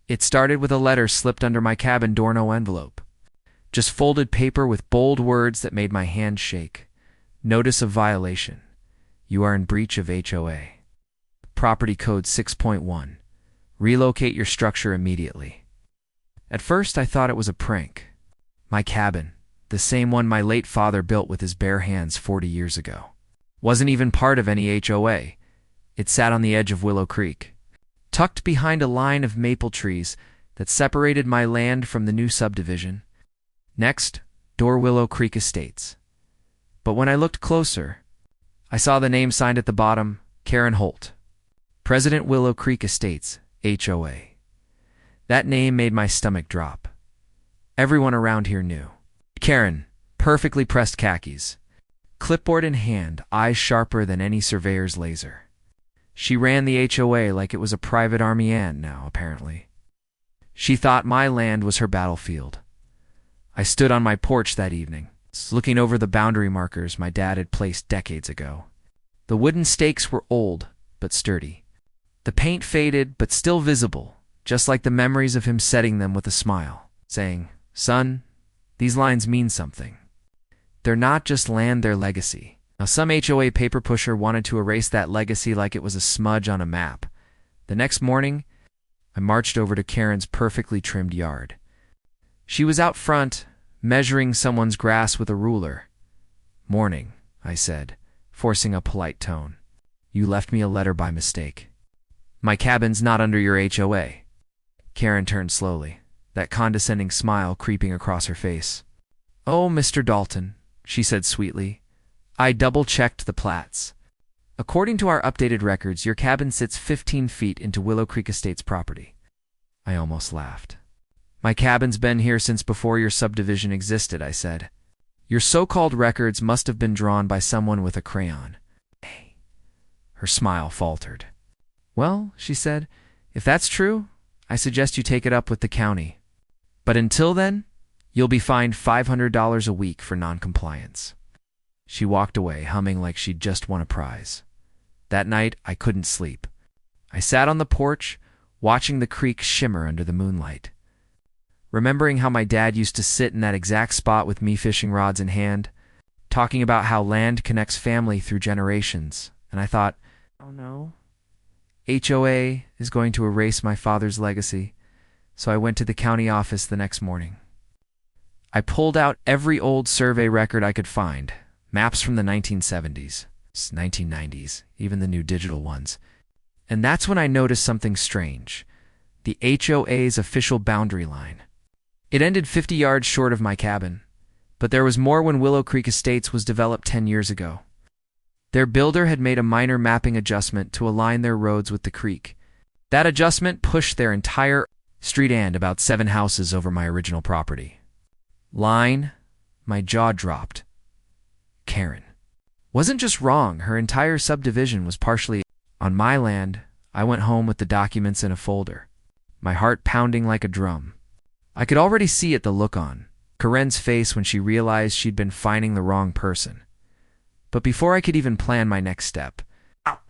It started with a letter slipped under my cabin door envelope. Just folded paper with bold words that made my hand shake. Notice of violation. You are in breach of HOA. Property Code 6.1. Relocate your structure immediately. At first, I thought it was a prank. My cabin, the same one my late father built with his bare hands 40 years ago, wasn't even part of any HOA. It sat on the edge of Willow Creek, tucked behind a line of maple trees that separated my land from the new subdivision. Next, door Willow Creek Estates. But when I looked closer, I saw the name signed at the bottom, Karen Holt, President Willow Creek Estates, HOA. That name made my stomach drop. Everyone around here knew. Karen, perfectly pressed khakis, clipboard in hand, eyes sharper than any surveyor's laser. She ran the HOA like it was a private army ant now, apparently. She thought my land was her battlefield. I stood on my porch that evening, looking over the boundary markers my dad had placed decades ago. The wooden stakes were old, but sturdy. The paint faded, but still visible, just like the memories of him setting them with a smile, saying, "Son, these lines mean something. They're not just land, they're legacy." Now, some HOA paper pusher wanted to erase that legacy like it was a smudge on a map. The next morning, I marched over to Karen's perfectly trimmed yard. She was out front, measuring someone's grass with a ruler. "Morning," I said, forcing a polite tone. "You left me a letter by mistake. My cabin's not under your HOA." Karen turned slowly, that condescending smile creeping across her face. "Oh, Mr. Dalton," she said sweetly, "I double-checked the plats. According to our updated records, your cabin sits 15 feet into Willow Creek Estates property." I almost laughed. "My cabin's been here since before your subdivision existed," I said. "Your so-called records must have been drawn by someone with a crayon." Her smile faltered. "Well," she said, "if that's true, I suggest you take it up with the county. But until then, you'll be fined $500 a week for noncompliance." She walked away, humming like she'd just won a prize. That night, I couldn't sleep. I sat on the porch, watching the creek shimmer under the moonlight, remembering how my dad used to sit in that exact spot with me fishing rods in hand, talking about how land connects family through generations, and I thought, oh no, HOA is going to erase my father's legacy, so I went to the county office the next morning. I pulled out every old survey record I could find, maps from the 1970s, 1990s, even the new digital ones. And that's when I noticed something strange, the HOA's official boundary line. It ended 50 yards short of my cabin, but there was more when Willow Creek Estates was developed 10 years ago. Their builder had made a minor mapping adjustment to align their roads with the creek. That adjustment pushed their entire street and about 7 houses over my original property. Line, my jaw dropped. Karen wasn't just wrong, her entire subdivision was partially on my land. I went home with the documents in a folder, my heart pounding like a drum. I could already see it, the look on Karen's face when she realized she'd been fining the wrong person. But before I could even plan my next step,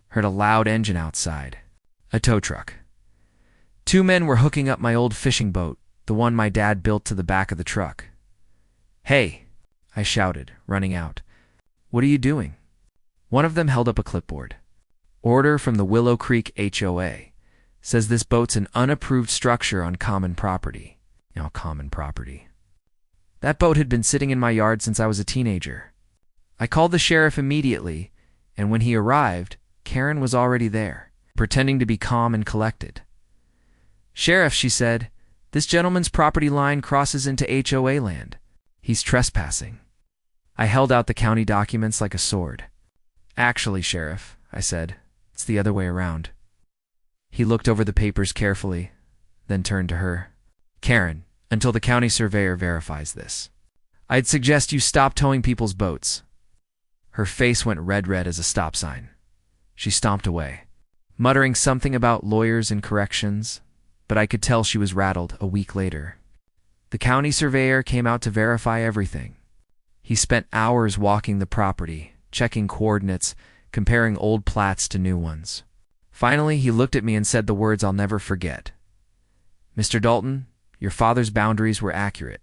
heard a loud engine outside. A tow truck. 2 men were hooking up my old fishing boat, the one my dad built, to the back of the truck. "Hey," I shouted, running out. "What are you doing?" One of them held up a clipboard. "Order from the Willow Creek HOA. Says this boat's an unapproved structure on common property." Common property. That boat had been sitting in my yard since I was a teenager. I called the sheriff immediately, and when he arrived, Karen was already there, pretending to be calm and collected. "Sheriff," she said, "this gentleman's property line crosses into HOA land. He's trespassing." I held out the county documents like a sword. "Actually, Sheriff," I said, "it's the other way around." He looked over the papers carefully, then turned to her. "Karen, until the county surveyor verifies this, I'd suggest you stop towing people's boats." Her face went red as a stop sign. She stomped away, muttering something about lawyers and corrections, but I could tell she was rattled. A week later, the county surveyor came out to verify everything. He spent hours walking the property, checking coordinates, comparing old plats to new ones. Finally, he looked at me and said the words I'll never forget. Mr. Dalton, your father's boundaries were accurate.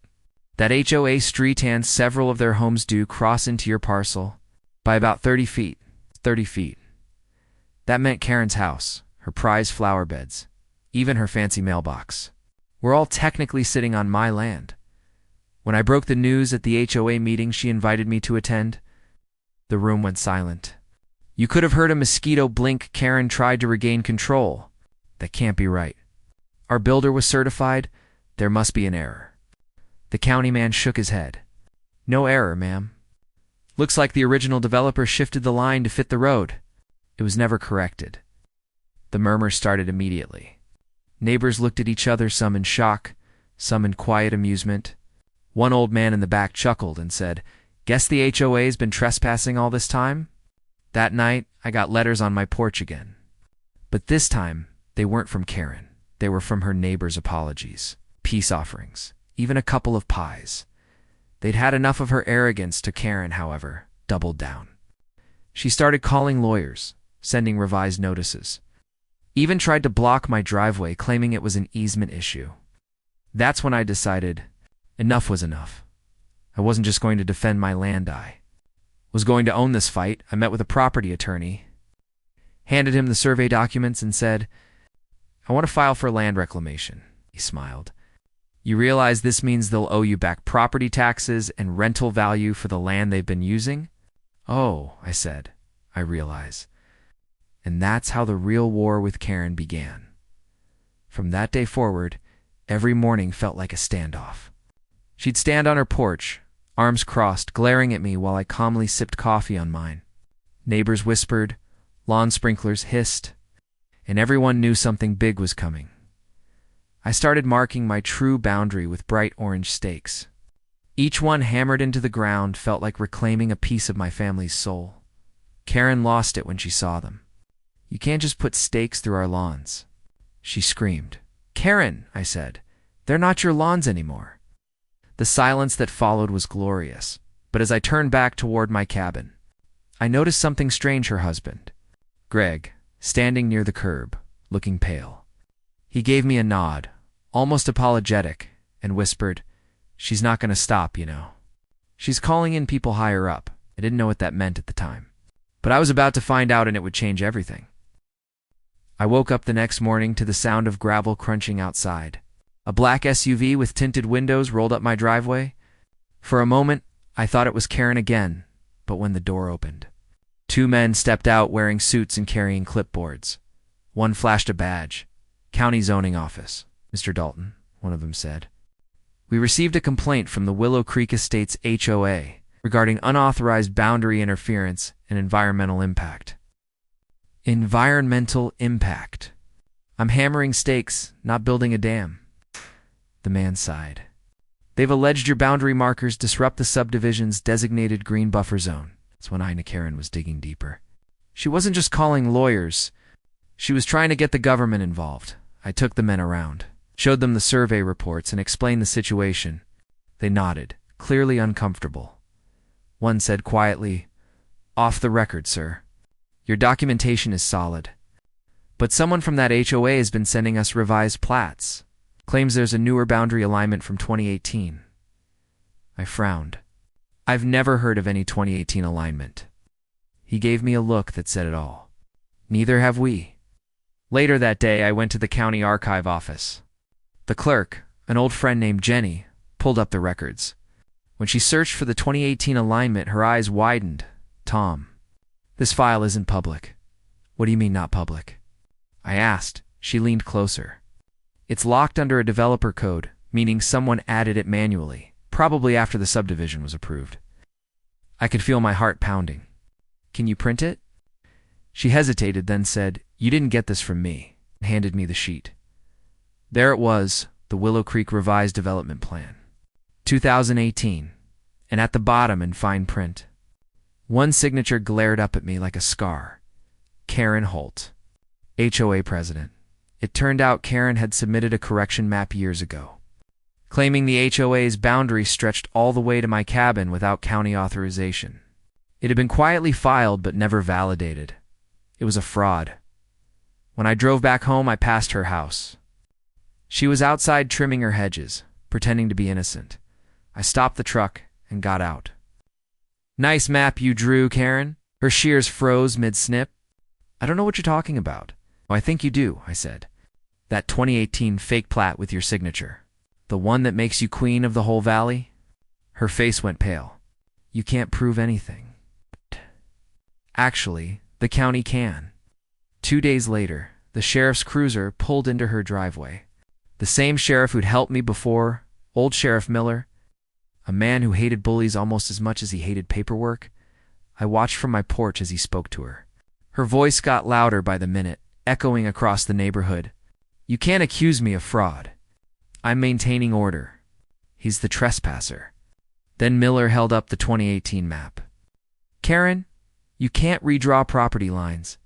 That HOA street and several of their homes do cross into your parcel by about 30 feet. 30 feet. That meant Karen's house, her prized flower beds, even her fancy mailbox. We're all technically sitting on my land. When I broke the news at the HOA meeting she invited me to attend, the room went silent. You could have heard a mosquito blink. Karen tried to regain control. That can't be right. Our builder was certified. There must be an error. The county man shook his head. No error, ma'am. Looks like the original developer shifted the line to fit the road. It was never corrected. The murmur started immediately. Neighbors looked at each other, some in shock, some in quiet amusement. One old man in the back chuckled and said, "Guess the HOA's been trespassing all this time?" That night, I got letters on my porch again. But this time, they weren't from Karen. They were from her neighbors' apologies, peace offerings, even a couple of pies. They'd had enough of her arrogance. To Karen, however, doubled down. She started calling lawyers, sending revised notices. Even tried to block my driveway, claiming it was an easement issue. That's when I decided enough was enough. I wasn't just going to defend my land, I was going to own this fight. I met with a property attorney, handed him the survey documents and said, "I want to file for land reclamation." He smiled. "You realize this means they'll owe you back property taxes and rental value for the land they've been using?" "Oh," I said, "I realize." And that's how the real war with Karen began. From that day forward, every morning felt like a standoff. She'd stand on her porch, arms crossed, glaring at me while I calmly sipped coffee on mine. Neighbors whispered, lawn sprinklers hissed, and everyone knew something big was coming. I started marking my true boundary with bright orange stakes. Each one hammered into the ground felt like reclaiming a piece of my family's soul. Karen lost it when she saw them. "You can't just put stakes through our lawns," she screamed. "Karen," I said, "they're not your lawns anymore." The silence that followed was glorious, but as I turned back toward my cabin, I noticed something strange. Her husband, Greg, standing near the curb, looking pale. He gave me a nod, almost apologetic, and whispered, "She's not going to stop, you know. She's calling in people higher up." I didn't know what that meant at the time, but I was about to find out, and it would change everything. I woke up the next morning to the sound of gravel crunching outside. A black SUV with tinted windows rolled up my driveway. For a moment, I thought it was Karen again, but when the door opened, two men stepped out wearing suits and carrying clipboards. One flashed a badge. "County Zoning Office, Mr. Dalton," one of them said. "We received a complaint from the Willow Creek Estates HOA regarding unauthorized boundary interference and environmental impact." Environmental impact. I'm hammering stakes, not building a dam. The man sighed. "They've alleged your boundary markers disrupt the subdivision's designated green buffer zone." That's when I knew Karen was digging deeper. She wasn't just calling lawyers. She was trying to get the government involved. I took the men around, showed them the survey reports, and explained the situation. They nodded, clearly uncomfortable. One said quietly, "Off the record, sir. Your documentation is solid. But someone from that HOA has been sending us revised plats. Claims there's a newer boundary alignment from 2018. I frowned. I've never heard of any 2018 alignment. He gave me a look that said it all. Neither have we. Later that day, I went to the county archive office. The clerk, an old friend named Jenny, pulled up the records. When she searched for the 2018 alignment, her eyes widened. "Tom, this file isn't public." "What do you mean not public?" I asked. She leaned closer. "It's locked under a developer code, meaning someone added it manually, probably after the subdivision was approved." I could feel my heart pounding. "Can you print it?" She hesitated, then said, "You didn't get this from me," and handed me the sheet. There it was, the Willow Creek Revised Development Plan, 2018, and at the bottom in fine print, one signature glared up at me like a scar. Karen Holt, HOA president. It turned out Karen had submitted a correction map years ago, claiming the HOA's boundary stretched all the way to my cabin without county authorization. It had been quietly filed but never validated. It was a fraud. When I drove back home, I passed her house. She was outside trimming her hedges, pretending to be innocent. I stopped the truck and got out. "Nice map you drew, Karen." Her shears froze mid-snip. "I don't know what you're talking about." "Oh, I think you do," I said. "That 2018 fake plat with your signature. The one that makes you queen of the whole valley?" Her face went pale. "You can't prove anything." Actually, the county can. 2 days later, the sheriff's cruiser pulled into her driveway. The same sheriff who'd helped me before, old Sheriff Miller, a man who hated bullies almost as much as he hated paperwork. I watched from my porch as he spoke to her. Her voice got louder by the minute, echoing across the neighborhood. "You can't accuse me of fraud. I'm maintaining order. He's the trespasser." Then Miller held up the 2018 map. "Karen, you can't redraw property lines.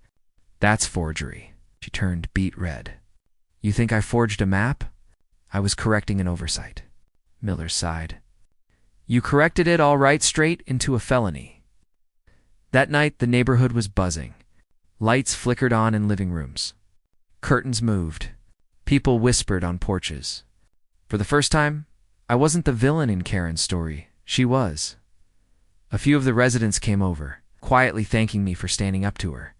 That's forgery." She turned beet red. "You think I forged a map?" "I was correcting an oversight." Miller sighed. "You corrected it all right straight into a felony." That night, the neighborhood was buzzing. Lights flickered on in living rooms. Curtains moved. People whispered on porches. For the first time, I wasn't the villain in Karen's story. She was. A few of the residents came over, quietly thanking me for standing up to her.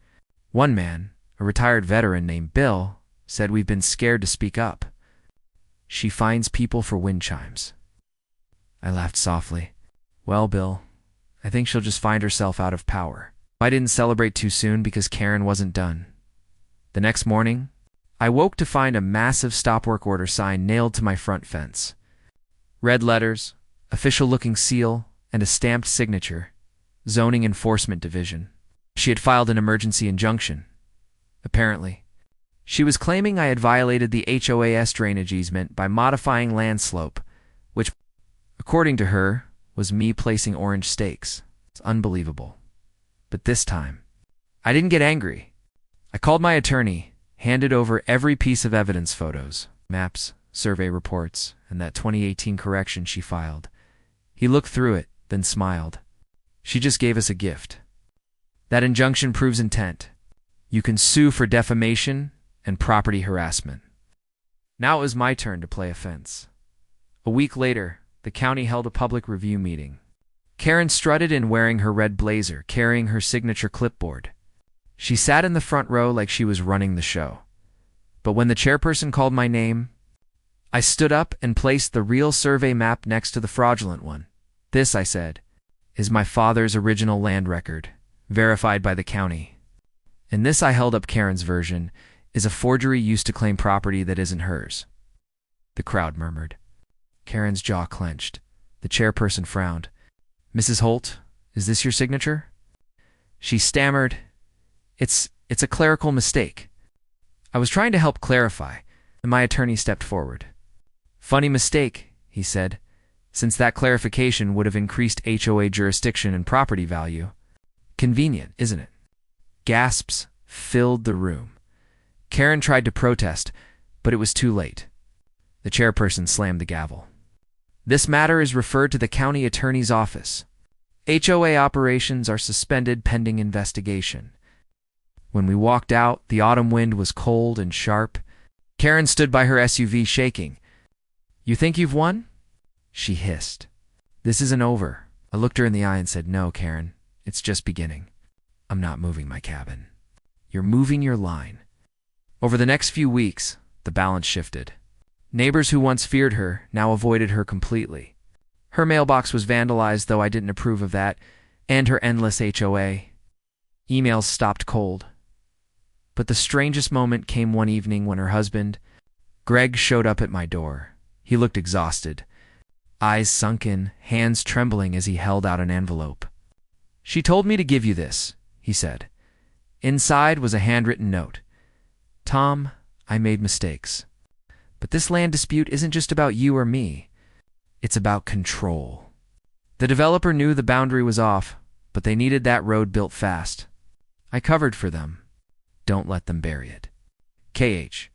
One man, a retired veteran named Bill, said we've been scared to speak up. "She finds people for wind chimes." I laughed softly. "Well, Bill, I think she'll just find herself out of power." I didn't celebrate too soon because Karen wasn't done. The next morning, I woke to find a massive stop work order sign nailed to my front fence. Red letters, official-looking seal, and a stamped signature. Zoning Enforcement Division. She had filed an emergency injunction. Apparently, she was claiming I had violated the HOA's drainage easement by modifying land slope, which, according to her, was me placing orange stakes. It's unbelievable. But this time, I didn't get angry. I called my attorney, handed over every piece of evidence, photos, maps, survey reports, and that 2018 correction she filed. He looked through it, then smiled. "She just gave us a gift. That injunction proves intent. You can sue for defamation and property harassment." Now it was my turn to play offense. A week later, the county held a public review meeting. Karen strutted in wearing her red blazer, carrying her signature clipboard. She sat in the front row like she was running the show. But when the chairperson called my name, I stood up and placed the real survey map next to the fraudulent one. "This," I said, "is my father's original land record, verified by the county. And this," I held up Karen's version, "is a forgery used to claim property that isn't hers." The crowd murmured. Karen's jaw clenched. The chairperson frowned. "Mrs. Holt, is this your signature?" She stammered, It's a clerical mistake." I was trying to help clarify, and my attorney stepped forward. "Funny mistake," he said, "since that clarification would have increased HOA jurisdiction and property value. Convenient, isn't it?" Gasps filled the room. Karen tried to protest, but it was too late. The chairperson slammed the gavel. "This matter is referred to the county attorney's office. HOA operations are suspended pending investigation." When we walked out, the autumn wind was cold and sharp. Karen stood by her SUV shaking. "You think you've won?" She hissed. "This isn't over." I looked her in the eye and said, "No, Karen, it's just beginning. I'm not moving my cabin. You're moving your line." Over the next few weeks, the balance shifted. Neighbors who once feared her now avoided her completely. Her mailbox was vandalized, though I didn't approve of that, and her endless HOA. Emails stopped cold. But the strangest moment came one evening when her husband, Greg, showed up at my door. He looked exhausted, eyes sunken, hands trembling as he held out an envelope. "She told me to give you this," he said. Inside was a handwritten note. "Tom, I made mistakes. But this land dispute isn't just about you or me. It's about control." The developer knew the boundary was off, but they needed that road built fast. I covered for them. Don't let them bury it. KH.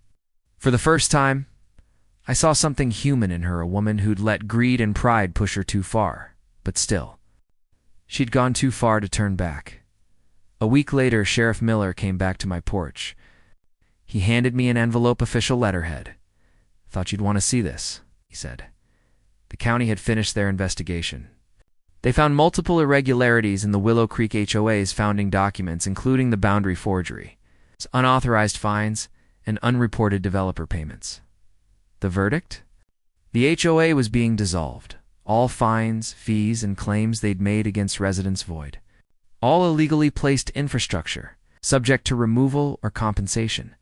For the first time, I saw something human in her, a woman who'd let greed and pride push her too far. But still, she'd gone too far to turn back. A week later, Sheriff Miller came back to my porch. He handed me an envelope, official letterhead. Thought you'd want to see this, he said. The county had finished their investigation. They found multiple irregularities in the Willow Creek HOA's founding documents, including the boundary forgery, unauthorized fines, and unreported developer payments. The verdict? The HOA was being dissolved. All fines, fees, and claims they'd made against residents void. All illegally placed infrastructure, subject to removal or compensation.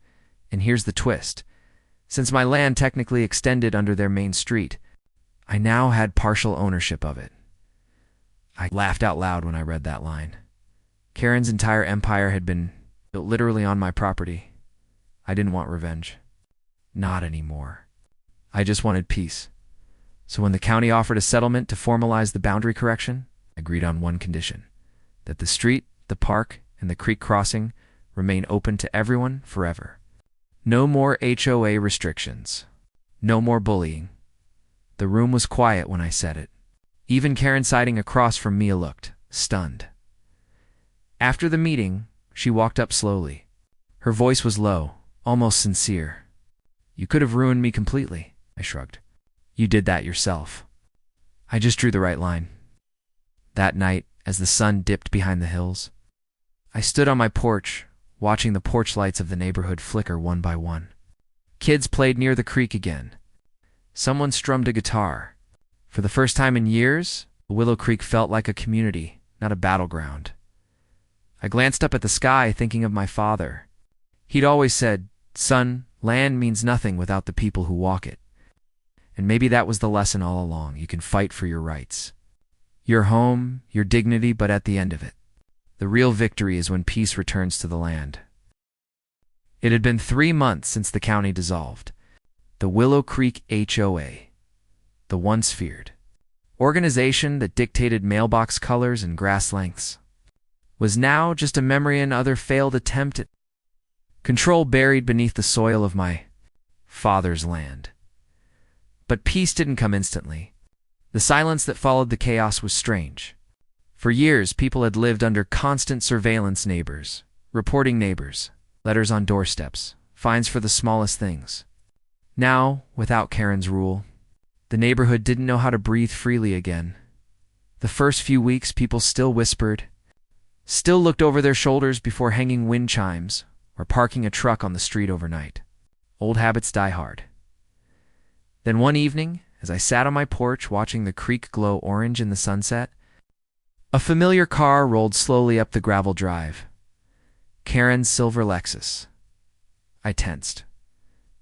And here's the twist. Since my land technically extended under their main street, I now had partial ownership of it. I laughed out loud when I read that line. Karen's entire empire had been built literally on my property. I didn't want revenge. Not anymore. I just wanted peace. So when the county offered a settlement to formalize the boundary correction, I agreed on one condition: that the street, the park, and the creek crossing remain open to everyone forever. No more HOA restrictions. No more bullying. The room was quiet when I said it. Even Karen sitting across from me looked stunned. After the meeting, she walked up slowly. Her voice was low, almost sincere. "You could have ruined me completely," I shrugged. "You did that yourself. I just drew the right line." That night, as the sun dipped behind the hills, I stood on my porch, watching the porch lights of the neighborhood flicker one by one. Kids played near the creek again. Someone strummed a guitar. For the first time in years, Willow Creek felt like a community, not a battleground. I glanced up at the sky, thinking of my father. He'd always said, "Son, land means nothing without the people who walk it." And maybe that was the lesson all along. You can fight for your rights, your home, your dignity, but at the end of it, the real victory is when peace returns to the land. It had been 3 months since the county dissolved. The Willow Creek HOA, the once feared organization that dictated mailbox colors and grass lengths, was now just a memory, another failed attempt at control buried beneath the soil of my father's land. But peace didn't come instantly. The silence that followed the chaos was strange. For years, people had lived under constant surveillance, neighbors, reporting neighbors, letters on doorsteps, fines for the smallest things. Now, without Karen's rule, the neighborhood didn't know how to breathe freely again. The first few weeks, people still whispered, still looked over their shoulders before hanging wind chimes or parking a truck on the street overnight. Old habits die hard. Then one evening, as I sat on my porch watching the creek glow orange in the sunset, a familiar car rolled slowly up the gravel drive. Karen's silver Lexus. I tensed,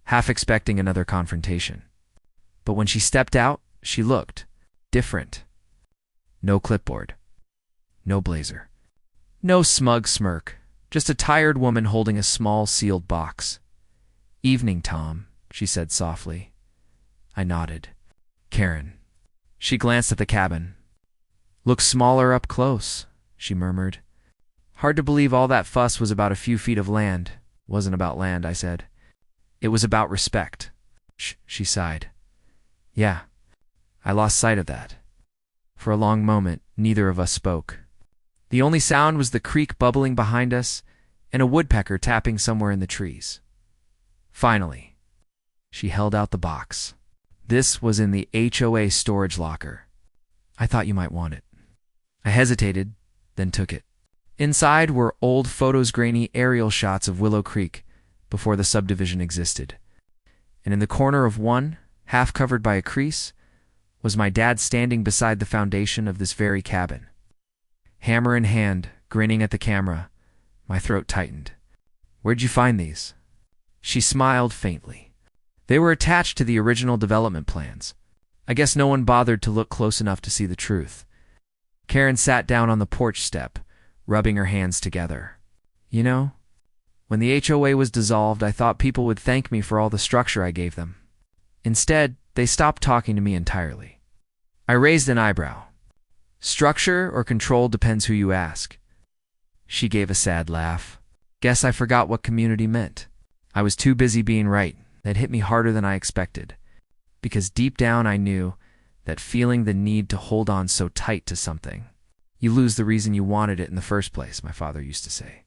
half expecting another confrontation. But when she stepped out, she looked different. No clipboard. No blazer. No smug smirk. Just a tired woman holding a small sealed box. "Evening, Tom," she said softly. I nodded. "Karen." She glanced at the cabin. "Looks smaller up close," she murmured. "Hard to believe all that fuss was about a few feet of land." "Wasn't about land," I said. "It was about respect." She sighed. "Yeah, I lost sight of that." For a long moment, neither of us spoke. The only sound was the creek bubbling behind us and a woodpecker tapping somewhere in the trees. Finally, she held out the box. This was in the HOA storage locker. "I thought you might want it." I hesitated, then took it. Inside were old photos, grainy aerial shots of Willow Creek before the subdivision existed. And in the corner of one, half covered by a crease, was my dad standing beside the foundation of this very cabin. Hammer in hand, grinning at the camera, my throat tightened. "Where'd you find these?" She smiled faintly. "They were attached to the original development plans. I guess no one bothered to look close enough to see the truth." Karen sat down on the porch step, rubbing her hands together. "You know, when the HOA was dissolved, I thought people would thank me for all the structure I gave them. Instead, they stopped talking to me entirely." I raised an eyebrow. "Structure or control depends who you ask." She gave a sad laugh. "Guess I forgot what community meant. I was too busy being right. That hit me harder than I expected. Because deep down I knew that feeling the need to hold on so tight to something, you lose the reason you wanted it in the first place," my father used to say.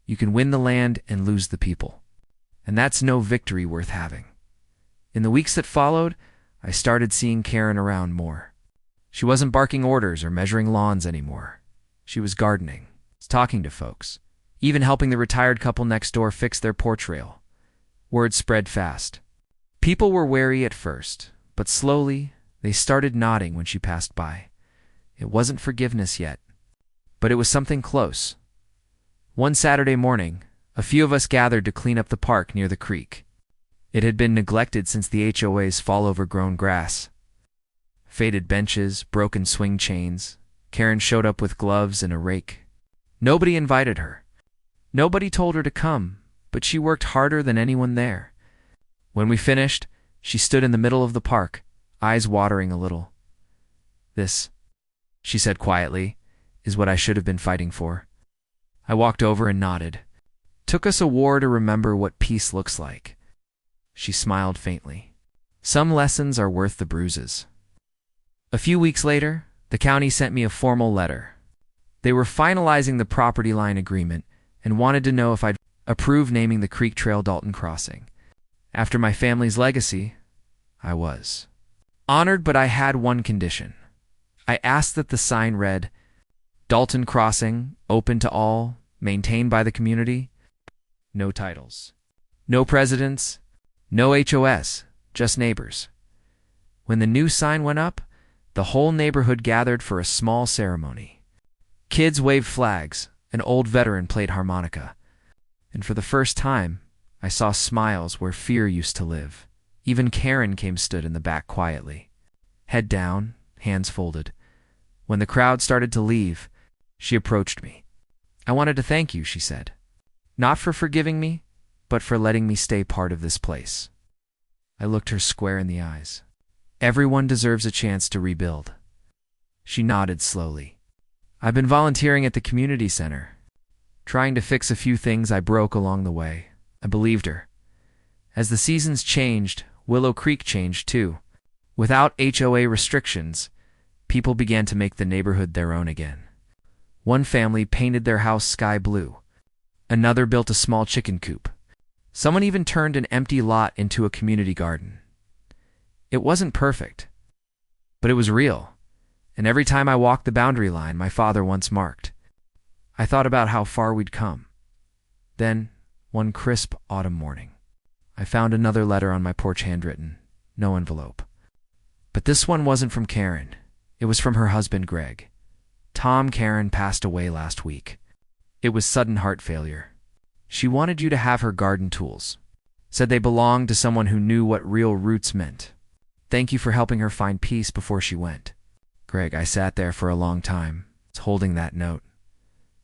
"You can win the land and lose the people. And that's no victory worth having. In the weeks that followed, I started seeing Karen around more. She wasn't barking orders or measuring lawns anymore. She was gardening, talking to folks, even helping the retired couple next door fix their porch rail. Word spread fast. People were wary at first, but slowly they started nodding when she passed by. It wasn't forgiveness yet, but it was something close. One Saturday morning, a few of us gathered to clean up the park near the creek. It had been neglected since the HOA's fall over grown grass. Faded benches, broken swing chains. Karen showed up with gloves and a rake. Nobody invited her. Nobody told her to come, but she worked harder than anyone there. When we finished, she stood in the middle of the park, eyes watering a little. "This," she said quietly, "is what I should have been fighting for." I walked over and nodded. "Took us a war to remember what peace looks like." She smiled faintly. "Some lessons are worth the bruises." A few weeks later, the county sent me a formal letter. They were finalizing the property line agreement and wanted to know if I'd approve naming the Creek Trail Dalton Crossing. After my family's legacy, I was honored, but I had one condition. I asked that the sign read, "Dalton Crossing, open to all, maintained by the community." No titles. No presidents. No HOS. Just neighbors. When the new sign went up, the whole neighborhood gathered for a small ceremony. Kids waved flags. An old veteran played harmonica. And for the first time, I saw smiles where fear used to live. Even Karen stood in the back quietly, head down, hands folded. When the crowd started to leave, she approached me. "I wanted to thank you," she said. "Not for forgiving me, but for letting me stay part of this place." I looked her square in the eyes. "Everyone deserves a chance to rebuild." She nodded slowly. "I've been volunteering at the community center, trying to fix a few things I broke along the way." I believed her. As the seasons changed, Willow Creek changed too. Without HOA restrictions, people began to make the neighborhood their own again. One family painted their house sky blue. Another built a small chicken coop. Someone even turned an empty lot into a community garden. It wasn't perfect, but it was real. And every time I walked the boundary line my father once marked, I thought about how far we'd come. Then, one crisp autumn morning, I found another letter on my porch, handwritten, no envelope. But this one wasn't from Karen. It was from her husband, Greg. "Tom, Karen passed away last week. It was sudden heart failure. She wanted you to have her garden tools. Said they belonged to someone who knew what real roots meant. Thank you for helping her find peace before she went." Greg, I sat there for a long time, holding that note.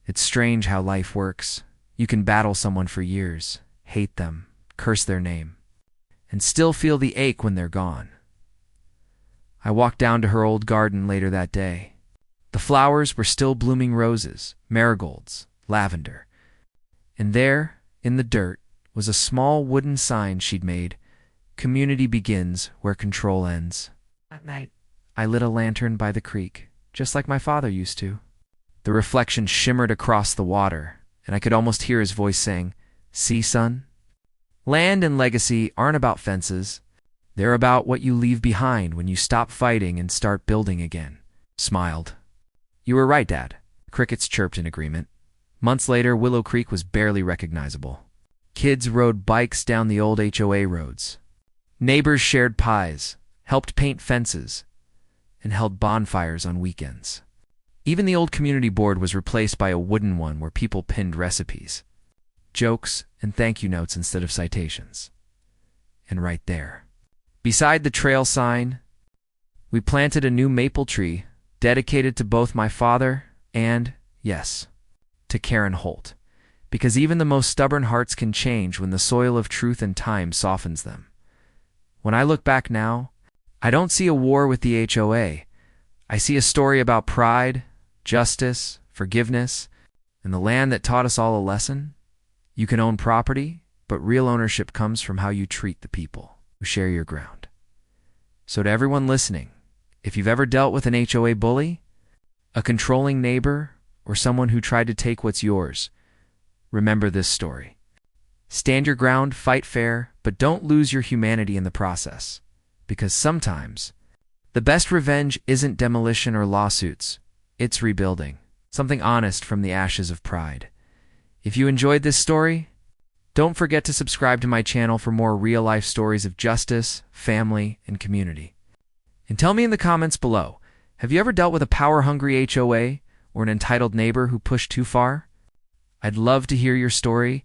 It's strange how life works. You can battle someone for years, hate them, curse their name, and still feel the ache when they're gone. I walked down to her old garden later that day. The flowers were still blooming: roses, marigolds, lavender. And there, in the dirt, was a small wooden sign she'd made, "Community begins where control ends." That night, I lit a lantern by the creek, just like my father used to. The reflection shimmered across the water, and I could almost hear his voice saying, "See, son? Land and legacy aren't about fences. They're about what you leave behind when you stop fighting and start building again." Smiled. "You were right, Dad." Crickets chirped in agreement. Months later, Willow Creek was barely recognizable. Kids rode bikes down the old HOA roads. Neighbors shared pies, helped paint fences, and held bonfires on weekends. Even the old community board was replaced by a wooden one where people pinned recipes, jokes, and thank you notes instead of citations. And right there, beside the trail sign, we planted a new maple tree dedicated to both my father and, yes, to Karen Holt, because even the most stubborn hearts can change when the soil of truth and time softens them. When I look back now, I don't see a war with the HOA. I see a story about pride, justice, forgiveness, and the land that taught us all a lesson. You can own property, but real ownership comes from how you treat the people who share your ground. So to everyone listening, if you've ever dealt with an HOA bully, a controlling neighbor, or someone who tried to take what's yours, remember this story. Stand your ground, fight fair, but don't lose your humanity in the process. Because sometimes, the best revenge isn't demolition or lawsuits, it's rebuilding. Something honest from the ashes of pride. If you enjoyed this story, don't forget to subscribe to my channel for more real-life stories of justice, family, and community. And tell me in the comments below, have you ever dealt with a power-hungry HOA or an entitled neighbor who pushed too far? I'd love to hear your story,